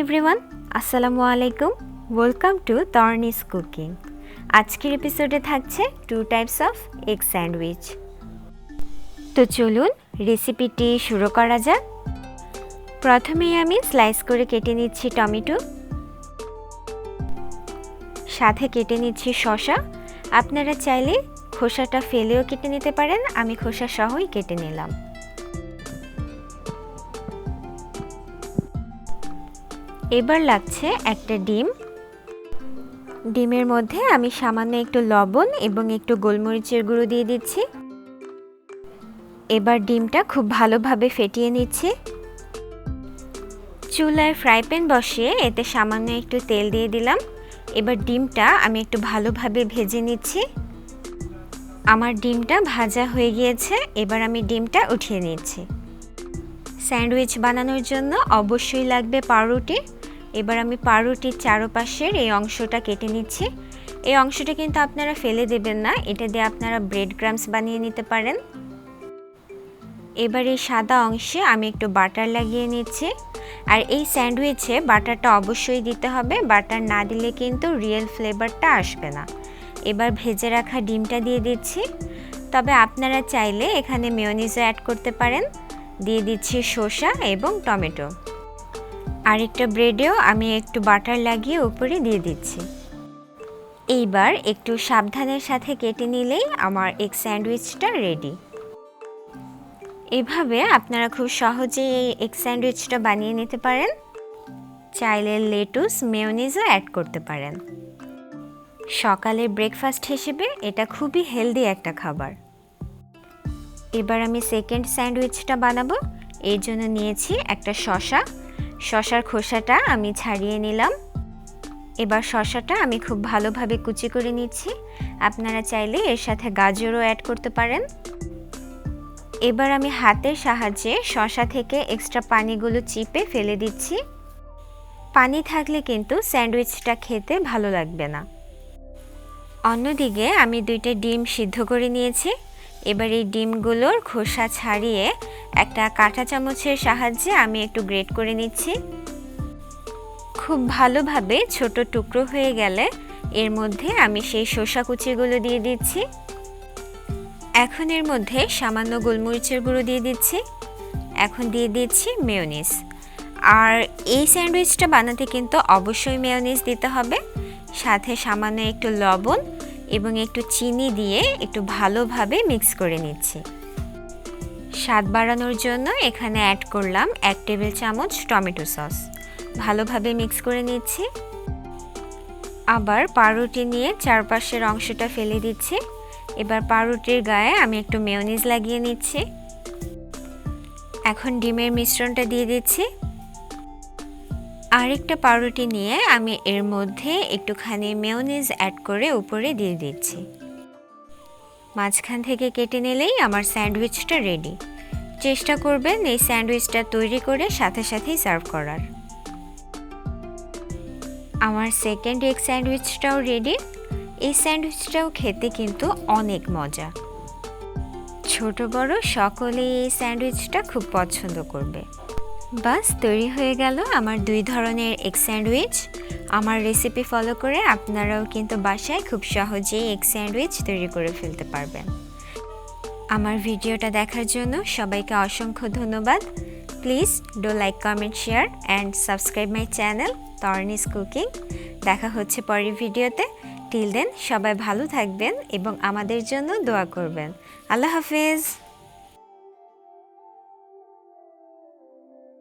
Everyone, আসসালামু আলাইকুম। Welcome to Tarni's cooking. আজকের এপিসোডে থাকছে 2 টাইপস অফ এগ স্যান্ডউইচ। তো চলুন রেসিপিটি শুরু করা যাক। প্রথমেই আমি স্লাইস করে কেটে নিচ্ছি টমেটো, সাথে কেটে নিচ্ছি শসা। আপনারা চাইলে খোসাটা ফেলেও কেটে নিতে পারেন, আমি খোসা সহই কেটে নিলাম। এবার লাগছে একটা ডিম। ডিমের মধ্যে আমি সামান্য একটু লবণ এবং একটু গোলমরিচের গুঁড়ো দিয়ে দিচ্ছি। এবার ডিমটা খুব ভালোভাবে ফেটিয়ে নিচ্ছি। চুলায় ফ্রাই প্যান বসিয়ে এতে সামান্য একটু তেল দিয়ে দিলাম। এবার ডিমটা আমি একটু ভালোভাবে ভেজে নিচ্ছি। আমার ডিমটা ভাজা হয়ে গিয়েছে, এবার আমি ডিমটা উঠিয়ে নিচ্ছি। স্যান্ডউইচ বানানোর জন্য অবশ্যই লাগবে পাউরুটি। এবার আমি পাউরুটির চারপাশের এই অংশটা কেটে নিচ্ছি। এই অংশটা কিন্তু আপনারা ফেলে দেবেন না, এটা দিয়ে আপনারা ব্রেড ক্রাম্বস বানিয়ে নিতে পারেন। এবার এই সাদা অংশে আমি একটু বাটার লাগিয়ে নিচ্ছি। আর এই স্যান্ডউইচে বাটারটা অবশ্যই দিতে হবে, বাটার না দিলে কিন্তু রিয়েল ফ্লেভারটা আসবে না। এবার ভেজে রাখা ডিমটা দিয়ে দিচ্ছি, তবে আপনারা চাইলে এখানে মেয়োনিজও অ্যাড করতে পারেন। দিয়ে দিচ্ছি শসা এবং টমেটো। আরেকটা ব্রেডেও আমি একটু বাটার লাগিয়ে উপরে দিয়ে দিচ্ছি। এইবার একটু সাবধানের সাথে কেটে নিলেই আমার এগ স্যান্ডউইচটা রেডি। এভাবে আপনারা খুব সহজেই এই এগ স্যান্ডউইচটা বানিয়ে নিতে পারেন। চাইলে লেটুস মেয়োনিজও অ্যাড করতে পারেন। সকালে ব্রেকফাস্ট হিসেবে এটা খুবই হেলদি একটা খাবার। এবার আমি সেকেন্ড স্যান্ডউইচটা বানাবো। এর জন্য নিয়েছি একটা শসা। শসার খোসাটা আমি ছাড়িয়ে নিলাম। এবার শসাটা আমি খুব ভালোভাবে কুচি করে নিচ্ছি। আপনারা চাইলে এর সাথে গাজরও অ্যাড করতে পারেন। এবার আমি হাতের সাহায্যে শসা থেকে এক্সট্রা পানিগুলো চিপে ফেলে দিচ্ছি। পানি থাকলে কিন্তু স্যান্ডউইচটা খেতে ভালো লাগবে না। অন্যদিকে আমি 2টা ডিম সিদ্ধ করে নিয়েছি। এবার এই ডিমগুলোর খোসা ছাড়িয়ে একটা কাঁটা চামচের সাহায্যে আমি একটু গ্রেট করে নিচ্ছি। খুব ভালোভাবে ছোট টুকরো হয়ে গেলে এর মধ্যে আমি সেই শসা কুচিগুলো দিয়ে দিচ্ছি। এখন এর মধ্যে সামান্য গোলমরিচের গুঁড়ো দিয়ে দিচ্ছি। এখন দিয়ে দিচ্ছি মেয়োনিজ। আর এই স্যান্ডউইচটা বানাতে কিন্তু অবশ্যই মেয়োনিজ দিতে হবে। সাথে সামান্য একটু লবণ এবং একটু চিনি দিয়ে একটু ভালোভাবে মিক্স করে নিচ্ছি। স্বাদ বাড়ানোর জন্য এখানে অ্যাড করলাম 1 টেবিল চামচ টমেটো সস। ভালোভাবে মিক্স করে নিচ্ছি। আবার পাউরুটি নিয়ে চারপাশের অংশটা ফেলে দিচ্ছি। এবার পাউরুটির গায়ে আমি একটু মেয়োনিজ লাগিয়ে নিচ্ছি। এখন ডিমের মিশ্রণটা দিয়ে দিচ্ছি। আরেকটা পাউরুটি নিয়ে আমি এর মধ্যে একটুখানি মেয়োনিজ অ্যাড করে উপরে দিয়ে দিচ্ছি। মাঝখান থেকে কেটে নিলেই আমার স্যান্ডউইচটা রেডি। চেষ্টা করবেন এই স্যান্ডউইচটা তৈরি করে সাথে সাথেই সার্ভ করার। আমার সেকেন্ড এগ স্যান্ডউইচটাও রেডি। এই স্যান্ডউইচটাও খেতে কিন্তু অনেক মজা। ছোট বড় সকলেই এই স্যান্ডউইচটা খুব পছন্দ করবে। বাস তৈরি হয়ে গেল আমার 2 ধরনের এগ স্যান্ডউইচ। আমার রেসিপি ফলো করে আপনারাও কিন্তু বাসায় খুব সহজেই এগ স্যান্ডউইচ তৈরি করে ফেলতে পারবেন। আমার ভিডিওটা দেখার জন্য সবাইকে অসংখ্য ধন্যবাদ। Please do like, comment, share and subscribe my channel Tarni's cooking. দেখা হচ্ছে পরের ভিডিওতে। টিল দেন সবাই ভালো থাকবেন এবং আমাদের জন্য দোয়া করবেন। আল্লাহ হাফেজ।